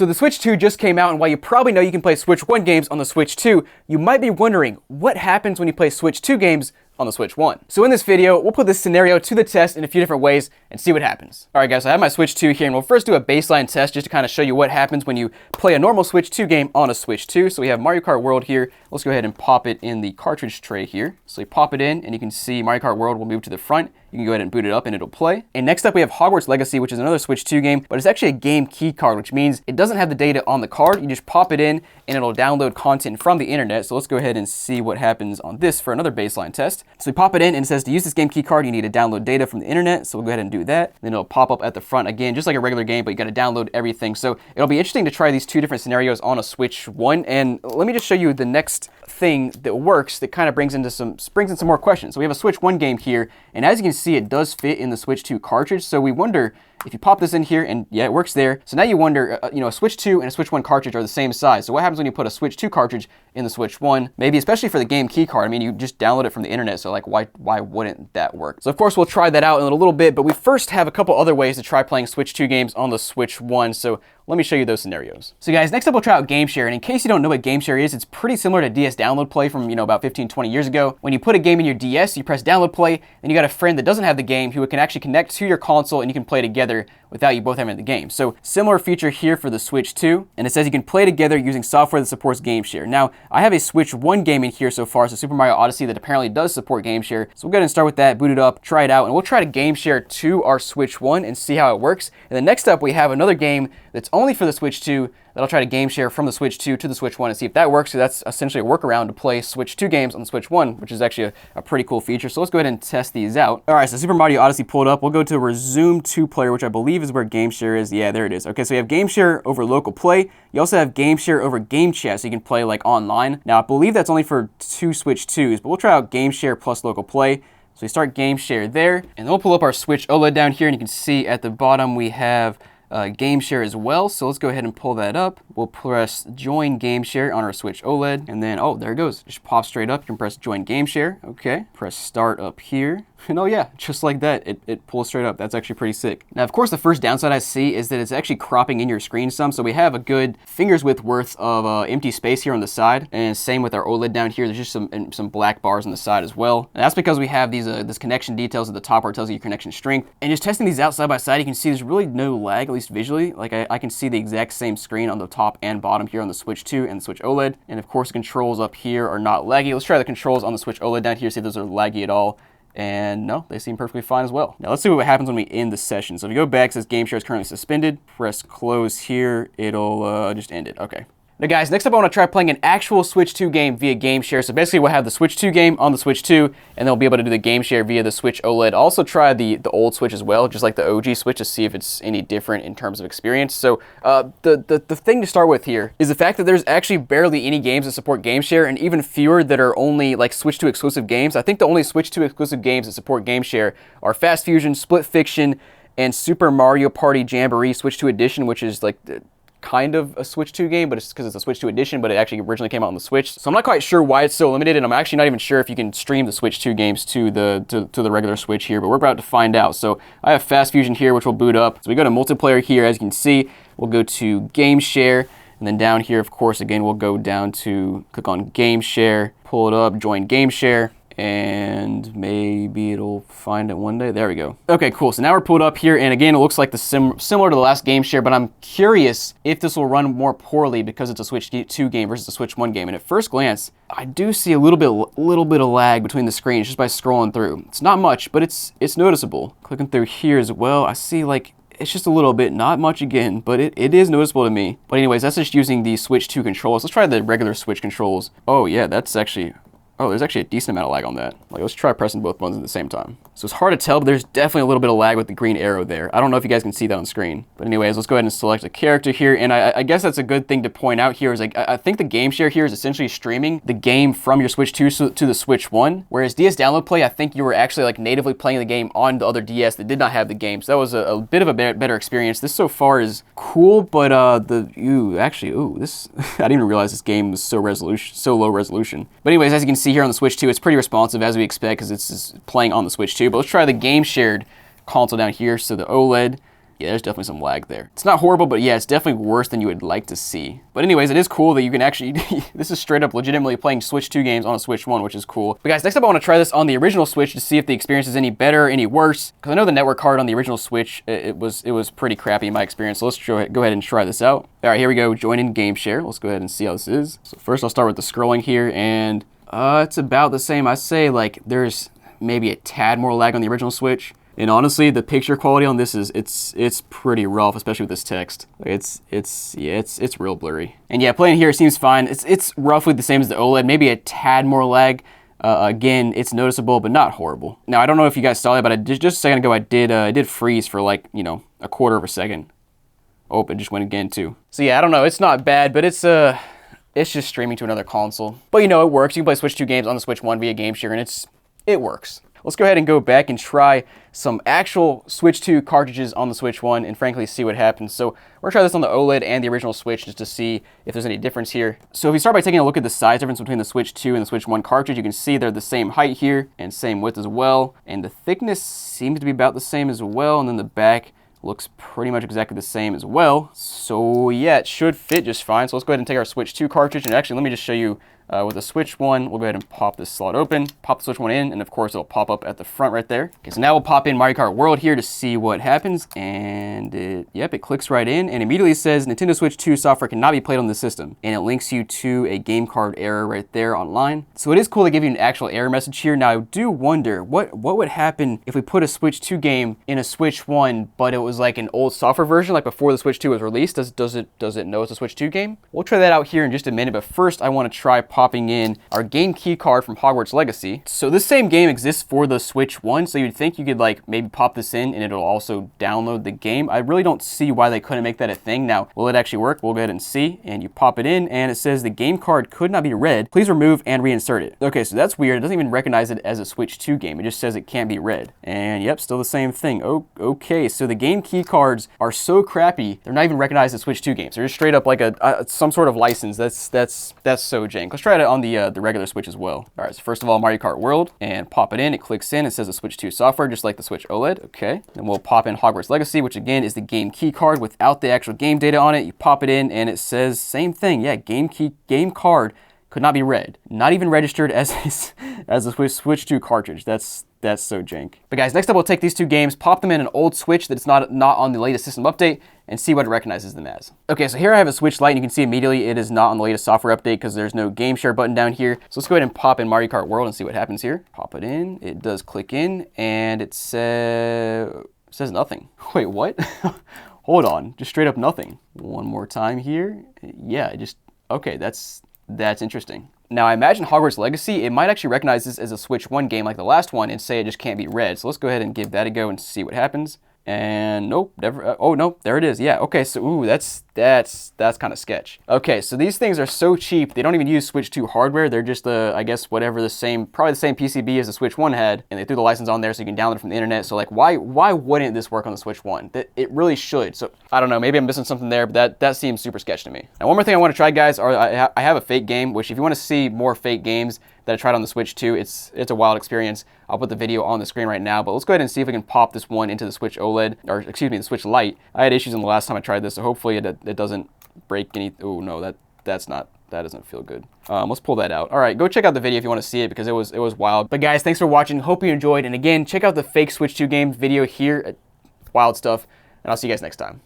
So the Switch 2 just came out, and while you probably know you can play Switch 1 games on the Switch 2, you might be wondering what happens when you play Switch 2 games on the Switch 1. So in this video, we'll put this scenario to the test in a few different ways and see what happens. Alright guys, so I have my Switch 2 here, and we'll first do a baseline test just to kind of show you what happens when you play a normal Switch 2 game on a Switch 2. So we have Mario Kart World here. Let's go ahead and pop it in the cartridge tray here. So you pop it in, and you can see Mario Kart World will move to the front. You can go ahead and boot it up and it'll play. And next up we have Hogwarts Legacy, which is another Switch 2 game, but it's actually a game key card, which means it doesn't have the data on the card. You just pop it in and it'll download content from the internet. So let's go ahead and see what happens on this for another baseline test. So we pop it in and it says to use this game key card, you need to download data from the internet. So we'll go ahead and do that. Then it'll pop up at the front again, just like a regular game, but you got to download everything. So it'll be interesting to try these two different scenarios on a Switch 1. And let me just show you the next thing that works that kind of brings in some more questions. So we have a Switch 1 game here, and as you can see, it does fit in the Switch 2 cartridge. So we wonder if you pop this in here, and yeah, it works there. So now you wonder, a Switch 2 and a Switch 1 cartridge are the same size. So what happens when you put a Switch 2 cartridge in the Switch 1? Maybe especially for the game key card. I mean, you just download it from the internet. So like, why wouldn't that work? So of course, we'll try that out in a little bit, but we first have a couple other ways to try playing Switch 2 games on the Switch 1. So let me show you those scenarios. So guys, next up we'll try out GameShare. And in case you don't know what GameShare is, it's pretty similar to DS Download Play from, about 15, 20 years ago. When you put a game in your DS, you press Download Play, and you got a friend that doesn't have the game who can actually connect to your console and you can play together without you both having the game. So similar feature here for the Switch 2, and it says you can play together using software that supports GameShare. Now, I have a Switch 1 game in here so far, so Super Mario Odyssey, that apparently does support GameShare. So we'll go ahead and start with that, boot it up, try it out, and we'll try to GameShare to our Switch 1 and see how it works. And then next up, we have another game that's only for the Switch 2 that I'll try to game share from the Switch 2 to the Switch 1 and see if that works. So that's essentially a workaround to play Switch 2 games on the Switch 1, which is actually a pretty cool feature. So let's go ahead and test these out. All right, so Super Mario Odyssey pulled up. We'll go to Resume 2-player, which I believe is where game share is. Yeah, there it is. Okay, so you have game share over local play. You also have game share over game chat, so you can play like online. Now, I believe that's only for 2 Switch 2s, but we'll try out game share plus local play. So we start game share there, and then we'll pull up our Switch OLED down here, and you can see at the bottom we have game share as well. So let's go ahead and pull that up. We'll press join game share on our Switch OLED, and then, oh, there it goes. Just pop straight up. You can press join game share. Okay, press start up here. And oh yeah, just like that, it pulls straight up. That's actually pretty sick. Now, of course, the first downside I see is that it's actually cropping in your screen some. So we have a good finger's width worth of empty space here on the side. And same with our OLED down here. There's just some black bars on the side as well. And that's because we have these this connection details at the top where it tells you your connection strength. And just testing these out side by side, you can see there's really no lag, at least visually. Like I can see the exact same screen on the top and bottom here on the Switch 2 and the Switch OLED. And of course, the controls up here are not laggy. Let's try the controls on the Switch OLED down here, see if those are laggy at all. And no, they seem perfectly fine as well. Now let's see what happens when we end the session. So if you go back, it says game share is currently suspended. Press close here, it'll just end it. Okay. Now guys, next up I want to try playing an actual Switch 2 game via game share. So basically we'll have the Switch 2 game on the Switch 2, and then we'll be able to do the game share via the Switch OLED. Also try the old Switch as well, just like the OG Switch, to see if it's any different in terms of experience. So the thing to start with here is the fact that there's actually barely any games that support game share, and even fewer that are only like Switch 2 exclusive games. I think the only Switch 2 exclusive games that support game share are Fast Fusion, Split Fiction, and Super Mario Party Jamboree Switch 2 Edition, which is like kind of a Switch 2 game, but it's because it's a Switch 2 edition, but it actually originally came out on the Switch. So I'm not quite sure why it's so limited, and I'm actually not even sure if you can stream the Switch 2 games to the regular Switch here, but we're about to find out. So I have Fast Fusion here, which will boot up. So we go to multiplayer here, as you can see. We'll go to game share, and then down here, of course, again, we'll go down to click on game share, pull it up, join game share, and maybe it'll find it one day. There we go. Okay, cool. So now we're pulled up here, and again, it looks like similar to the last game share, but I'm curious if this will run more poorly because it's a Switch 2 game versus a Switch 1 game. And at first glance, I do see a little bit of lag between the screens just by scrolling through. It's not much, but it's noticeable. Clicking through here as well, I see like it's just a little bit, not much again, but it is noticeable to me. But anyways, that's just using the Switch 2 controls. Let's try the regular Switch controls. Oh yeah, that's actually, oh, there's actually a decent amount of lag on that. Like, let's try pressing both buttons at the same time. So it's hard to tell, but there's definitely a little bit of lag with the green arrow there. I don't know if you guys can see that on screen. But anyways, let's go ahead and select a character here. And I guess that's a good thing to point out here is like, I think the game share here is essentially streaming the game from your Switch 2 to the Switch 1. Whereas DS Download Play, I think you were actually like natively playing the game on the other DS that did not have the game. So that was a bit of a better experience. This so far is cool, but this, I didn't even realize this game was so low resolution. But anyways, as you can see here on the Switch 2, it's pretty responsive as we expect because it's playing on the Switch 2. But let's try the game shared console down here. So the OLED, Yeah, there's definitely some lag there. It's not horrible, but yeah, it's definitely worse than you would like to see. But anyways, it is cool that you can actually, this is straight up legitimately playing Switch 2 games on a Switch 1, which is cool. But guys, next up I want to try this on the original Switch to see if the experience is any better, any worse. Because I know the network card on the original Switch, it was pretty crappy in my experience. So let's go ahead and try this out. All right, here we go, join in game share. Let's go ahead and see how this is. So first I'll start with the scrolling here, and it's about the same. I say like there's maybe a tad more lag on the original Switch. And honestly, the picture quality on this is it's pretty rough, especially with this text. It's real blurry. And yeah, playing here it seems fine. It's roughly the same as the OLED, maybe a tad more lag. Again, it's noticeable, but not horrible. Now I don't know if you guys saw that, but just a second ago I did freeze for like, you know, a quarter of a second. Oh, it just went again too. So yeah, I don't know. It's not bad, but it's just streaming to another console. But you know, it works. You can play Switch 2 games on the Switch 1 via game share, and it works. Let's go ahead and go back and try some actual Switch 2 cartridges on the Switch 1 and frankly see what happens. So we're gonna try this on the OLED and the original Switch just to see if there's any difference here. So if we start by taking a look at the size difference between the Switch 2 and the Switch 1 cartridge, you can see they're the same height here and same width as well. And the thickness seems to be about the same as well. And then the back looks pretty much exactly the same as well. So yeah, it should fit just fine. So let's go ahead and take our Switch 2 cartridge, and actually let me just show you with the Switch 1, we'll go ahead and pop this slot open, pop the Switch 1 in, and of course it'll pop up at the front right there. Okay, so now we'll pop in Mario Kart World here to see what happens, and yep, it clicks right in, and immediately says Nintendo Switch 2 software cannot be played on the system, and it links you to a game card error right there online. So it is cool to give you an actual error message here. Now I do wonder, what would happen if we put a Switch 2 game in a Switch 1, but it was like an old software version, like before the Switch 2 was released? Does it know it's a Switch 2 game? We'll try that out here in just a minute, but first I want to try popping in our game key card from Hogwarts Legacy. So this same game exists for the Switch 1, so you'd think you could like maybe pop this in and it'll also download the game. I really don't see why they couldn't make that a thing. Now, will it actually work? We'll go ahead and see, and you pop it in and it says the game card could not be read. Please remove and reinsert it. Okay, so that's weird. It doesn't even recognize it as a Switch 2 game. It just says it can't be read. And yep, still the same thing. Oh, okay, so the game key cards are so crappy, they're not even recognized as Switch 2 games. They're just straight up like some sort of license. That's so jank. Let's try it on the regular Switch as well. All right, so first of all, Mario Kart World, and pop it in. It clicks in. It says the Switch 2 software, just like the Switch OLED. Okay, and we'll pop in Hogwarts Legacy, which again is the game key card without the actual game data on it. You pop it in, and it says same thing. Yeah, game card could not be read. Not even registered as a Switch 2 cartridge. That's so jank. But guys, next up we'll take these two games, pop them in an old Switch that's not on the latest system update, and see what it recognizes them as. Okay, so here I have a Switch Lite, and you can see immediately it is not on the latest software update because there's no game share button down here. So let's go ahead and pop in Mario Kart World and see what happens here. Pop it in, it does click in, and it says nothing. Wait, what? Hold on, just straight up nothing. One more time here. Yeah, okay, that's interesting. Now, I imagine Hogwarts Legacy, it might actually recognize this as a Switch 1 game like the last one and say it just can't be read. So let's go ahead and give that a go and see what happens. And nope, never. Oh, nope, there it is. Yeah, okay, so ooh, that's kind of sketch. Okay, so these things are so cheap, they don't even use Switch 2 hardware. They're just I guess probably the same PCB as the Switch 1 had, and they threw the license on there so you can download it from the internet. So like, why wouldn't this work on the Switch 1? It really should. So I don't know, maybe I'm missing something there, but that seems super sketch to me. Now, one more thing I want to try, guys, I have a fake game, which if you want to see more fake games that I tried on the Switch 2, it's a wild experience. I'll put the video on the screen right now, but let's go ahead and see if we can pop this one into the Switch OLED, or excuse me, the Switch Lite. I had issues in the last time I tried this, so hopefully it doesn't break any. Oh no, that doesn't feel good. Let's pull that out. All right, go check out the video if you want to see it because it was wild. But guys, thanks for watching. Hope you enjoyed. And again, check out the fake Switch 2 game video here. Wild stuff. And I'll see you guys next time.